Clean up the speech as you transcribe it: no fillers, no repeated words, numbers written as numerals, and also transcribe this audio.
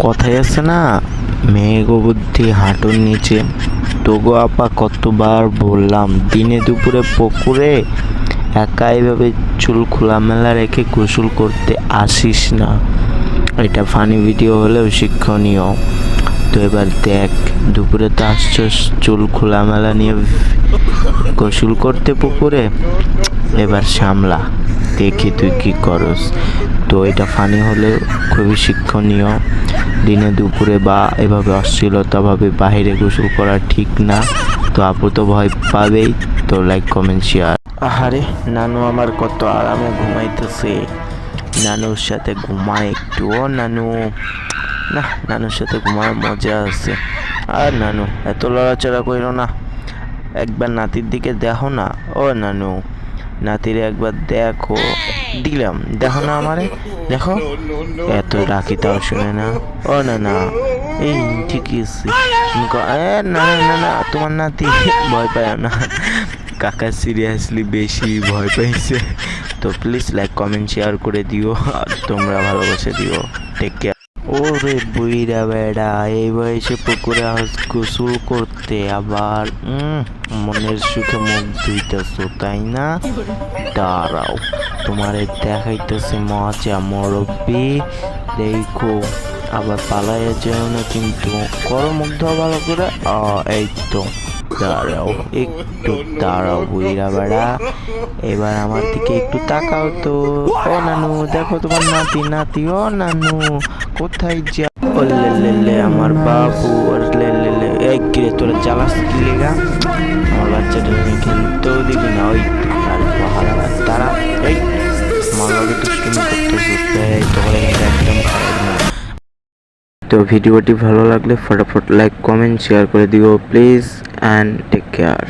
কথাই আছে না, মেঘ বুদ্ধি হাঁটুর নিচে। তোগো আপা কতবার বললাম দিনে দুপুরে পুকুরে একা এইভাবে চুল খোলামেলা রেখে গোসল করতে আসিস না। এটা ফানি ভিডিও হলেও শিক্ষণীয়। তো এবার দেখ, দুপুরে তো আসছস চুল খোলামেলা নিয়ে গোসল করতে পুকুরে, এবার সামলা, দেখি তুই কি করস। তো এটা ফানি হলেও খুবই শিক্ষণীয়। দিনে দুপুরে বা এভাবে অশ্লীলতাভাবে বাহিরে গোসল করা ঠিক না। তো আপু তো ভয় পাবেই। তো লাইক কমেন্ট শেয়ার। আহারে নানু আমার কত আরামে ঘুমাইতেছে। নানুর সাথে ঘুমায় একটু। ও নানু, না নানুর সাথে ঘুমায় মজা আছে। আর নানু এত লড়াচড়া করো না, একবার নাতির দিকে দেখো না। ও নানু, নাতিরে একবার দেখো। দিলাম, দেখো না আমারে, দেখো। এত ডাকি তাও শুনে না। ও না না, এই ঠিকই আছে। না না না, তোমার নাতি ভয় পায় না। কাকা সিরিয়াসলি বেশি ভয় পাইছে। তো প্লিজ লাইক কমেন্ট শেয়ার করে দিও, আর তোমরা ভালোবাসা দিও। Take care. ওরে বুইরা বেড়া, এই বয়সে পুকুরে গোসল করতে আবার মনের সুখে মুখ ধুইতেছো তাই না? দাঁড়াও, তোমারে দেখাইতেছে মজা মুরব্বি। দেখো আবার পালাইয়া যেও না কিন্তু, করো মুখ ধোয়া ভালো করে। এই তো, দাঁড়াও একটু, দাঁড়াও বুইরা বেড়া, এবার আমার দিকে একটু তাকাও তো। ও নানু দেখো তোমার নাতি নাতি। ও নানু কোথায় যা? ও লে আমার বাবু। ওর লে এই কিরে, তোরা জ্বালাস কি লেগা? আমার বাচ্চাটা নিয়ে খেলতেও দিবি না। ওই আর পাহাড়া তারা, এই আমার লগে দুষ্টুমি করতেছিস, এই তোর একদম খারাপ না। তো ভিডিওটি ভালো লাগলে ফটাফট লাইক কমেন্ট শেয়ার করে দিও প্লিজ, অ্যান্ড টেক কেয়ার।